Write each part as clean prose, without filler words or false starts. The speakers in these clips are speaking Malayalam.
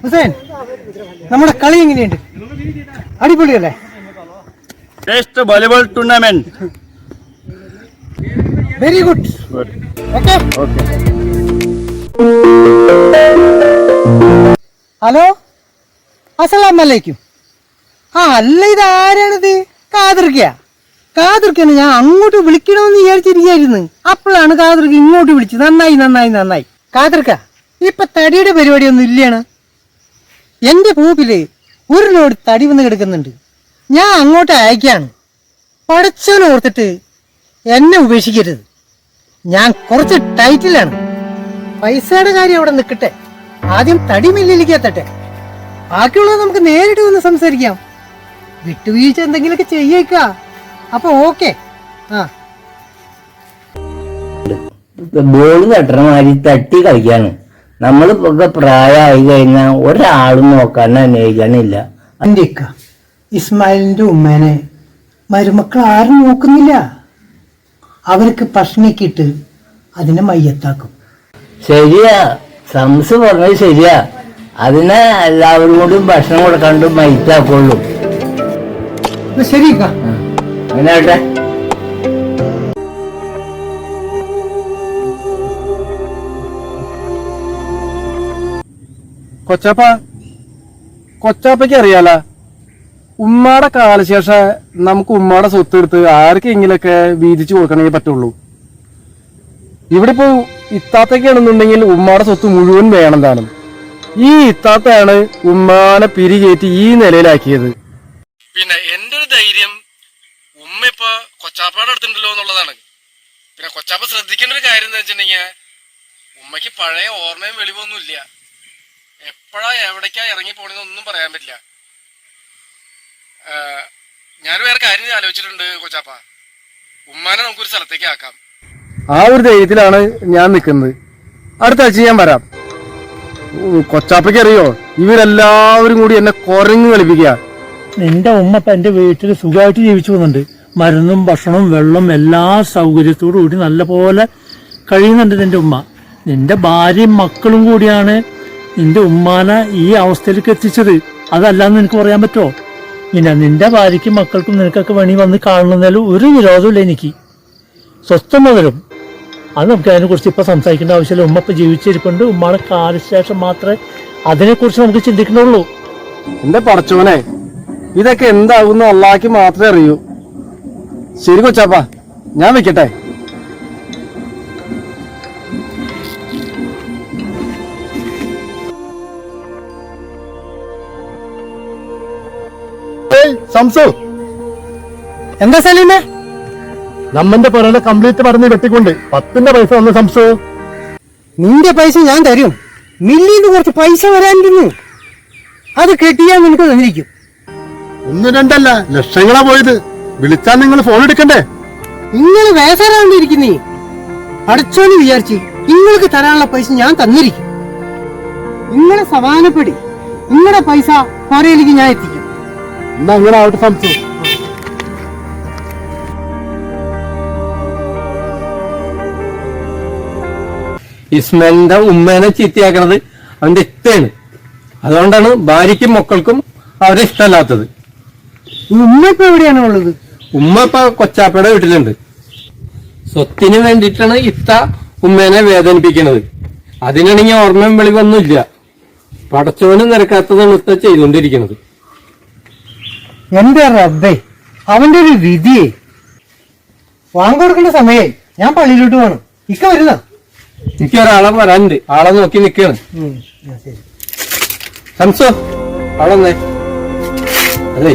ഹുസൈൻ, നമ്മുടെ കളി എങ്ങനെയുണ്ട്? അടിപൊളിയല്ലേ? Test volleyball tournament. Very good. Okay. Hello, അസ്സലാമലൈക്കും. അല്ല, ഇത് ആരാണിത്? കാതിർക്കാണ് ഞാൻ അങ്ങോട്ട് വിളിക്കണമെന്ന് വിചാരിച്ചിരിക്കായിരുന്നു. അപ്പോഴാണ് കാതിർക്ക് ഇങ്ങോട്ട് വിളിച്ചത്. നന്നായി. കാതിർക്ക, ഇപ്പൊ തടിയുടെ പരിപാടിയൊന്നും ഇല്ലാണ്. എന്റെ പൂപ്പില് ഒരു ലോഡ് തടി വന്ന് കിടക്കുന്നുണ്ട്. ഞാൻ അങ്ങോട്ട് അയക്കാണ്. പടച്ചോനെ ഓർത്തിട്ട് എന്നെ ഉപേക്ഷിക്കരുത്. ഞാൻ കുറച്ച് ടൈറ്റിലാണ്. പൈസയുടെ കാര്യം അവിടെ നിൽക്കട്ടെ. ആദ്യം തടി മില്ലിലേക്ക് എത്തട്ടെ. ബാക്കിയുള്ളത് നമുക്ക് നേരിട്ട് വന്ന് സംസാരിക്കാം. വിട്ടുവീഴ്ച എന്തെങ്കിലുമൊക്കെ ചെയ്യേക്ക. അപ്പൊ ഓക്കെ. ബോൾ തട്ടണ മാതിരി തട്ടി കളിക്കാണ്. നമ്മളിപ്പൊക്കെ പ്രായമായി കഴിഞ്ഞാൽ ഒരാളും നോക്കാൻ അന്വേഷിക്കാനില്ല. എന്റെ ഇക്ക ഇസ്മായിലിന്റെ ഉമ്മേനെ മരുമക്കൾ ആരും നോക്കുന്നില്ല. അവർക്ക് ഭക്ഷണമൊക്കെ ഇട്ട് അതിനെ മയ്യത്താക്കും. ശരിയാ, സംസ് പറഞ്ഞത് ശരിയാ. അതിനെ എല്ലാവരും കൂടി ഭക്ഷണം കൊടുക്കാണ്ട് മയ്യത്താക്കുള്ളൂ. ശരി അങ്ങനെ ആട്ടെ. കൊച്ചാപ്പയ്ക്ക് അറിയാല, ഉമ്മാടെ കാലശേഷം നമുക്ക് ഉമ്മാടെ സ്വത്ത് എടുത്ത് ആർക്കെങ്കിലൊക്കെ വീതിച്ചു കൊടുക്കണമെങ്കിൽ പറ്റുള്ളൂ. ഇവിടെ ഇപ്പൊ ഇത്താത്തയ്ക്കാണെന്നുണ്ടെങ്കിൽ ഉമ്മാടെ സ്വത്ത് മുഴുവൻ വേണം താനും. ഈ ഇത്താത്തയാണ് ഉമ്മാനെ പിരികേറ്റി ഈ നിലയിലാക്കിയത്. പിന്നെ എന്റെ ഒരു ധൈര്യം ഉമ്മ ഇപ്പൊ കൊച്ചാപ്പയുടെ അടുത്തുണ്ടല്ലോ എന്നുള്ളതാണ്. പിന്നെ കൊച്ചാപ്പ ശ്രദ്ധിക്കേണ്ട ഒരു കാര്യം എന്താ വെച്ചിട്ടുണ്ടെങ്കിൽ, ഉമ്മക്ക് പഴയ ഓർമ്മയും വെളിവൊന്നും ഇല്ല. എപ്പോഴാ എവിടേക്കാ ഇറങ്ങി പോണെന്നൊന്നും പറയാൻ പറ്റില്ല. ഞാൻ വേറെ കാര്യം ആലോചിച്ചിട്ടുണ്ട് കൊച്ചാപ്പ. ഉമ്മാനെ നമുക്കൊരു സ്ഥലത്തേക്ക് ആക്കാം. ആ ഒരു ധൈര്യത്തിലാണ് ഞാൻ നിൽക്കുന്നത്. അടുത്ത ആഴ്ച ഞാൻ വരാം. കൊച്ചാപ്പയ്ക്ക് അറിയോ, ഇവരെല്ലാവരും കൂടി എന്നെ കുരങ്ങ് കളിപ്പിക്കുക. നിന്റെ ഉമ്മ ഇപ്പൊ എന്റെ വീട്ടിൽ സുഖമായിട്ട് ജീവിച്ചു പോകുന്നുണ്ട്. മരുന്നും ഭക്ഷണവും വെള്ളം എല്ലാ സൗകര്യത്തോടു കൂടി നല്ല പോലെ കഴിയുന്നുണ്ട് നിന്റെ ഉമ്മ. നിന്റെ ഭാര്യയും മക്കളും കൂടിയാണ് നിന്റെ ഉമ്മാനെ ഈ അവസ്ഥയിലേക്ക് എത്തിച്ചത്. അതല്ലാന്ന് നിനക്ക് പറയാൻ പറ്റുമോ? പിന്നെ നിന്റെ ഭാര്യയ്ക്കും മക്കൾക്കും നിനക്കൊക്കെ വേണി വന്ന് കാണുന്നതിലും ഒരു വിരോധമില്ല എനിക്ക്. സ്വസ്ഥം മുതലും അത് നമുക്ക് അതിനെക്കുറിച്ച് ഇപ്പൊ സംസാരിക്കേണ്ട ആവശ്യമില്ല. ഉമ്മ ഇപ്പൊ ജീവിച്ചിരിപ്പുണ്ട്. ഉമ്മയുടെ കാലശേഷം മാത്രമേ അതിനെക്കുറിച്ച് നമുക്ക് ചിന്തിക്കണുള്ളൂ. എന്റെ പടച്ചോനെ, ഇതൊക്കെ എന്താകുന്ന അള്ളാഹ്ക്ക് മാത്രമേ അറിയൂ. ശരി കൊച്ചാപ്പ, ഞാൻ വെക്കട്ടെ. സംസു, എന്താ സലീമേ? നമ്മന്റെ പുറകെ കംപ്ലീറ്റ് പറഞ്ഞ് വെട്ടിക്കൊണ്ട് 10ന്റെ പൈസ വന്നു. സംസു, നിന്റെ പൈസ ഞാൻ തരും. മില്ലിന്ന് കുറച്ച് പൈസ വരാനിരുന്നു. അത് കെട്ടിയാൽ നിനക്ക് തന്നിരിക്കും. 1, 2 ലക്ഷങ്ങളാ പോയത്. വിളിച്ചാൽ നിങ്ങൾ ഫോൺ എടുക്കണ്ടേ? നിങ്ങൾ വേസരാണ്ടിരിക്കുന്നേ. അടച്ചോന്ന് വിചാരിച്ച് നിങ്ങൾക്ക് തരാനുള്ള പൈസ ഞാൻ തന്നിരിക്കും. നിങ്ങളെ സമാധാനപ്പെടി. നിങ്ങളുടെ പൈസ പറയിലേക്ക് ഞാൻ എത്തിക്കും. എന്നാ അങ്ങനെ ആവട്ടെ സംസു. ഇസ്മാലിന്റെ ഉമ്മേനെ ചീത്തയാക്കണത് അവന്റെ ഇഷ്ടമാണ്. അതുകൊണ്ടാണ് ഭാര്യയ്ക്കും മക്കൾക്കും അവരെ ഇഷ്ടമല്ലാത്തത്. ഉമ്മ ഇപ്പൊ എവിടെയാണ് ഉള്ളത്? ഉമ്മ ഇപ്പൊ കൊച്ചാപ്പയുടെ വീട്ടിലുണ്ട്. സ്വത്തിന് വേണ്ടിയിട്ടാണ് ഇത്ത ഉമ്മേനെ വേദനിപ്പിക്കുന്നത്. അതിനാണെങ്കിൽ ഓർമ്മയും വെളിവൊന്നുമില്ല. പടച്ചോനും നിരക്കാത്തതാണ് ഇത്ത ചെയ്തുകൊണ്ടിരിക്കുന്നത്. എന്റെ റബ്ബേ, അവന്റെ ഒരു വിധിയെ. വാങ്ങിക്കൊടുക്കേണ്ട സമയേ. ഞാൻ പള്ളിയിലോട്ട് വേണം. ഇക്ക വരുന്ന എനിക്ക് ഒരാളെ വരാനുണ്ട്. ആളെ നോക്കി നിൽക്കാണ്. സംസോ, ആളെന്നേ. അതെ,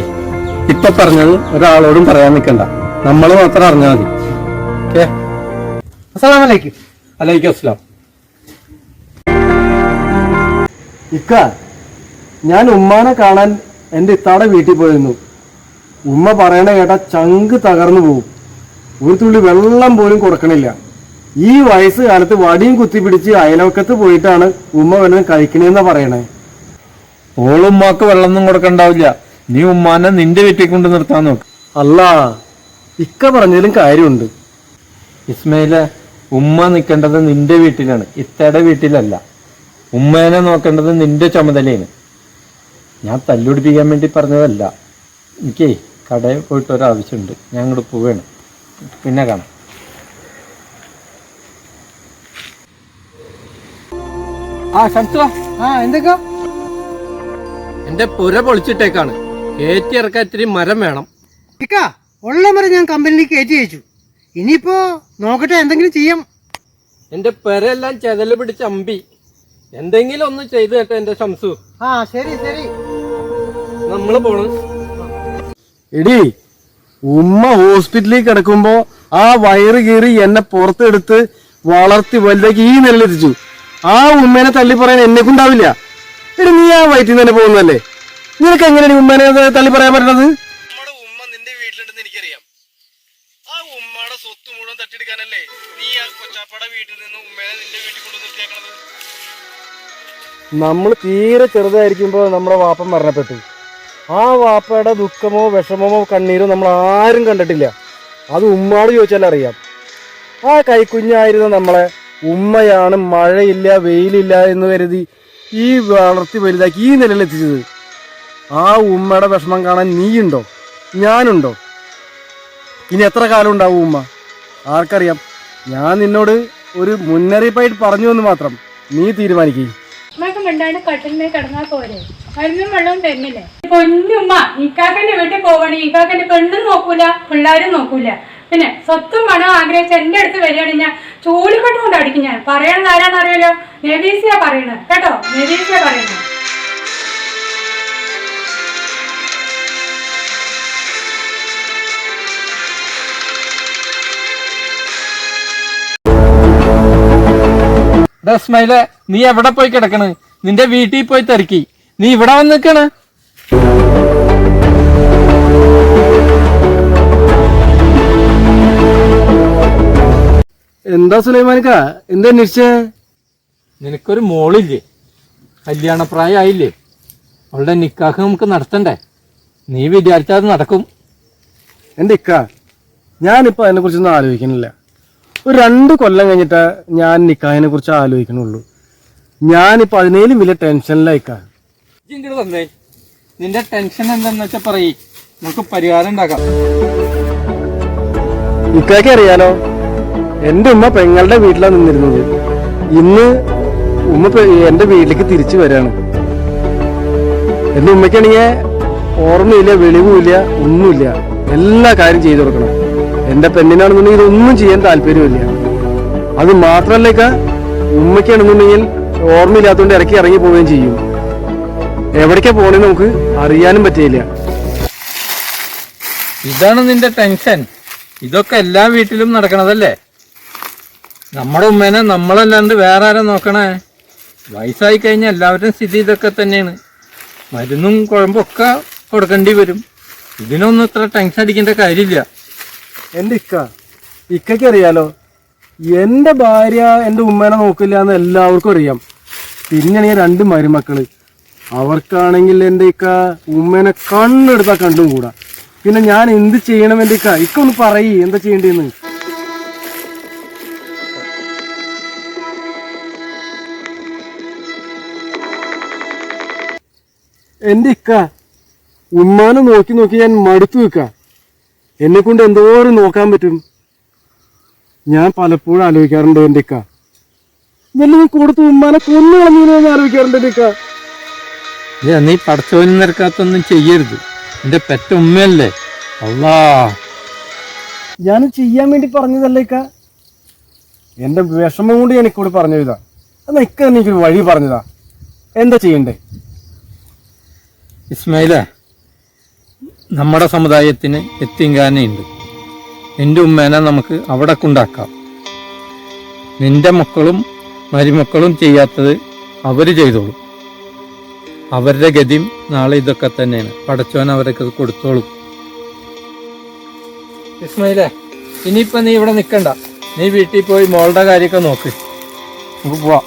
ഇപ്പൊ പറഞ്ഞത് ഒരാളോടും പറയാൻ നിൽക്കണ്ട. നമ്മള് മാത്രം അറിഞ്ഞാൽ മതി. ഓക്കെ. അസ്സലാമലൈക്കും. അലൈക്കും അസ്സലാം. ഇക്ക, ഞാൻ ഉമ്മാനെ കാണാൻ എന്റെ ഇത്താടെ വീട്ടിൽ പോയിരുന്നു. ഉമ്മ പറയണ കേട്ടാ ചങ്ക് തകർന്നു പോകും. ഒരു തുള്ളി വെള്ളം പോലും കൊടുക്കണില്ല. ഈ വയസ്സ് കാലത്ത് വടിയും കുത്തിപ്പിടിച്ച് അയൽവക്കത്ത് പോയിട്ടാണ് ഉമ്മ വല്ലതും കഴിക്കണേന്നാ പറയണേ. ഓളുമ്മാക്ക് വെള്ളമൊന്നും കൊടുക്കണ്ടാവില്ല. നീ ഉമ്മാനെ നിന്റെ വീട്ടിൽ കൊണ്ട് നിർത്താൻ നോക്ക്. അല്ല, ഇക്ക പറഞ്ഞതിലും കാര്യമുണ്ട്. ഇസ്മയിലെ, ഉമ്മ നിൽക്കേണ്ടത് നിന്റെ വീട്ടിലാണ്, ഇത്തയുടെ വീട്ടിലല്ല. ഉമ്മേനെ നോക്കേണ്ടത് നിന്റെ ചുമതലയാണ്. ഞാൻ തല്ലുപിടിപ്പിക്കാൻ വേണ്ടി പറഞ്ഞതല്ല. എനിക്കേ കടയിൽ പോയിട്ട് ഒരാവശ്യമുണ്ട്, ഞാൻ അങ്ങോട്ട് പോവുകയാണ്. പിന്നെ കാണാം. എന്തൊക്കെ എന്റെ പുര പൊളിച്ചിട്ടേക്കാണ്. കയറ്റി ഇറക്കാൻ ഇത്തിരി മരം വേണം. ഇക്ക ഉള്ള മരം ഞാൻ കമ്പനിയിലേക്ക് കയറ്റി അയച്ചു. ഇനിയിപ്പോ നോക്കട്ടെ, എന്തെങ്കിലും ചെയ്യാം. എന്റെ പെരെല്ലാം ചെതല് പിടിച്ച് അമ്പി. എന്തെങ്കിലും ഒന്ന് ചെയ്തു കേട്ടോ എന്റെ ശംസു. ശരി ശരി. നമ്മള് പോണു. എടി, ഉമ്മ ഹോസ്പിറ്റലിൽ കിടക്കുമ്പോ ആ വയറ് കീറി എന്നെ പുറത്തെടുത്ത് വളർത്തി വലുതാക്കി ഈ നിലയിലെത്തിച്ചു. ആ ഉമ്മേനെ തള്ളി പറയാൻ എന്നെ കൊണ്ടാവില്ല. എടി, നീ ആ വയറ്റിൽ നിന്ന് തന്നെ പോകുന്നല്ലേ? നിനക്ക് എങ്ങനെയാണ് ഉമ്മേനെ തള്ളി പറയാൻ പറ്റണത്? നമ്മുടെ ഉമ്മ നിന്റെ വീട്ടിലുണ്ടെന്ന് എനിക്കറിയാം. ആ ഉമ്മയുടെ സ്വത്ത് മുഴുവൻ തട്ടിയെടുക്കാനല്ലേ നീ ആ കൊച്ചാപ്പയുടെ വീട്ടിൽ നിന്ന് ഉമ്മേനെ നിന്റെ വീട്ടിൽ കൊണ്ടു നിർത്തിയേക്കണത്? നമ്മൾ തീരെ ചെറുതായിരിക്കുമ്പോ നമ്മുടെ വാപ്പ മരണപ്പെട്ടു. ആ വാപ്പയുടെ ദുഃഖമോ വിഷമമോ കണ്ണീരോ നമ്മൾ ആരും കണ്ടിട്ടില്ല. അത് ഉമ്മാട് ചോദിച്ചാൽ അറിയാം. ആ കൈക്കുഞ്ഞായിരുന്ന നമ്മളെ ഉമ്മയാണ് മഴയില്ല വെയിലില്ല എന്ന് കരുതി ഈ വളർത്തി വലുതാക്കി ഈ നിലയിലെത്തിച്ചത്. ആ ഉമ്മയുടെ വിഷമം കാണാൻ നീയുണ്ടോ? ഞാനുണ്ടോ? ഇനി എത്ര കാലം ഉണ്ടാവും ഉമ്മ? ആർക്കറിയാം. ഞാൻ നിന്നോട് ഒരു മുന്നറിയിപ്പായിട്ട് പറഞ്ഞു എന്ന് മാത്രം. നീ തീരുമാനിക്കേ. മിണ്ടാണ്ട് കട്ടിലിനെ കിടന്നാ പോരെ? മരുന്നും വെള്ളവും തരുന്നില്ലേ? പൊന്നുമ്മ, ഈക്കാക്കന്റെ വീട്ടിൽ പോവാണ്. ഈക്കാക്കന്റെ പെണ്ണും നോക്കൂല, പിള്ളേരും നോക്കൂല. പിന്നെ സ്വത്തും പണം ആഗ്രഹിച്ച് എന്റെ അടുത്ത് വരികയാണ് ഞാൻ ചൂലിക്കൊട്ട് കൊണ്ട് അടിക്കും. ഞാൻ പറയണത് ആരാന്ന് അറിയാലോ? നെവീസിയ പറയണത് കേട്ടോ, നെവീസിയ പറയണത്. ഇസ്മയിലെ, നീ എവിടെ പോയി കിടക്കണ്? നിന്റെ വീട്ടിൽ പോയി തിരക്കി. നീ ഇവിടെ വന്ന് നിൽക്കണ്. എന്താ സുലൈമാനിക്ക, എന്താ അന്വേഷിച്ചേ? നിനക്കൊരു മോളില്ലേ? കല്യാണപ്രായമായില്ലേ? അവളുടെ നിക്കാഹ് നമുക്ക് നടത്തണ്ടേ? നീ വിചാരിച്ചാൽ അത് നടക്കും. എന്റെ ഇക്ക, ഞാനിപ്പോ അതിനെ കുറിച്ചൊന്നും ആലോചിക്കണില്ല. ഒരു 2 കൊല്ലം കഴിഞ്ഞിട്ട് ഞാൻ നിക്കാഹിനെ കുറിച്ച് ആലോചിക്കണുള്ളൂ. ഞാനിപ്പോ അതിനേലും വലിയ ടെൻഷനിലായിക്കാ. ഇങ്ങോട്ട് തന്നേ. നിന്റെ ടെൻഷൻ എന്താന്ന് വെച്ചാ പറയ്, നമുക്ക് പരിഹാരം ഉണ്ടാക്കാം. ഇക്കാക്ക് അറിയാലോ, എന്റെ ഉമ്മ പെങ്ങളുടെ വീട്ടിലാണ് നിന്നിരുന്നത്. ഇന്ന് ഉമ്മ എന്റെ വീട്ടിലേക്ക് തിരിച്ചു വരാണ്. എന്റെ ഉമ്മയ്ക്കാണെങ്കിൽ ഓർമ്മയില്ല, വെളിവുമില്ല, ഒന്നുമില്ല. എല്ലാ കാര്യം ചെയ്തു കൊടുക്കണം. എന്റെ പെണ്ണിനാണെന്നുണ്ടെങ്കിൽ ഇതൊന്നും ചെയ്യാൻ താല്പര്യമില്ല. അത് മാത്രല്ലേക്ക, ഉമ്മയ്ക്കാണെന്നുണ്ടെങ്കിൽ ഓർമ്മയില്ലാത്തതുകൊണ്ട് ഇടയ്ക്ക് ഇറങ്ങി പോവുകയും ചെയ്യും. എവിടേക്കാ പോണെന്ന് നമുക്ക് അറിയാനും പറ്റിയില്ല. ഇതാണ് നിന്റെ ടെൻഷൻ. ഇതൊക്കെ എല്ലാ വീട്ടിലും നടക്കണതല്ലേ? നമ്മുടെ ഉമ്മേനെ നമ്മളല്ലാണ്ട് വേറെ ആരാ നോക്കണേ? വയസ്സായി കഴിഞ്ഞാൽ എല്ലാവരും സ്ഥിതി ഇതൊക്കെ തന്നെയാണ്. മരുന്നും കുഴമ്പൊക്കെ കൊടുക്കേണ്ടി വരും. ഇതിനൊന്നും ഇത്ര ടെൻഷൻ അടിക്കേണ്ട കാര്യമില്ല. എന്റെ ഇക്കയ്ക്ക് അറിയാലോ, എന്റെ ഭാര്യ എന്റെ ഉമ്മേനെ നോക്കില്ല എന്ന് എല്ലാവർക്കും അറിയാം. പിന്നെയാണെങ്കിൽ 2 മരുമക്കള്. അവർക്കാണെങ്കിൽ എന്റെ ഇക്ക ഉമ്മേനെ കണ്ണെടുത്താ കണ്ടും കൂടാ. പിന്നെ ഞാൻ എന്ത് ചെയ്യണം? എന്റെ ഇക്ക ഒന്ന് പറയ്, എന്താ ചെയ്യേണ്ടതെന്ന്. എന്റെ ഇക്ക, ഉമ്മാനെ നോക്കി നോക്കി ഞാൻ മടുത്തു നിൽക്ക. എന്നെ കൊണ്ട് എന്തോരം നോക്കാൻ പറ്റും? ഞാൻ പലപ്പോഴും ആലോചിക്കാറുണ്ട് എന്റെ ഇക്ക, വല്ലതും കൊടുത്ത് ഉമ്മാനെ കൊന്നു കളഞ്ഞു ആലോചിക്കാറുണ്ട് എന്റെ ഇക്ക. നീ പടച്ചോനും നിരക്കാത്തൊന്നും ചെയ്യരുത്. എന്റെ പെറ്റ ഉമ്മയല്ലേ. അള്ളാ, ഞാൻ ചെയ്യാൻ വേണ്ടി പറഞ്ഞതല്ല ഇക്ക. എന്റെ വിഷമം കൊണ്ട് ഞാൻ ഇക്കോട് പറഞ്ഞതാ. എന്നാ ഇക്ക എനിക്കൊരു വഴി പറഞ്ഞതാ. എന്താ ചെയ്യണ്ടേ? ഇസ്മായില, നമ്മുടെ സമുദായത്തിന് എത്തിങ്കാനുണ്ട്. നിന്റെ ഉമ്മേനെ നമുക്ക് അവിടെ കൊണ്ടാക്കാം. നിന്റെ മക്കളും മരുമക്കളും ചെയ്യാത്തത് അവര് ചെയ്തോളും. അവരുടെ ഗതിയും നാളെ ഇതൊക്കെ തന്നെയാണ്. പടച്ചോൻ അവരൊക്കെ കൊടുത്തോളും. ഇസ്മായിലെ, ഇനിയിപ്പോ നീ ഇവിടെ നിൽക്കണ്ട. നീ വീട്ടിൽ പോയി മോളുടെ കാര്യമൊക്കെ നോക്ക്. നമുക്ക് പോവാം.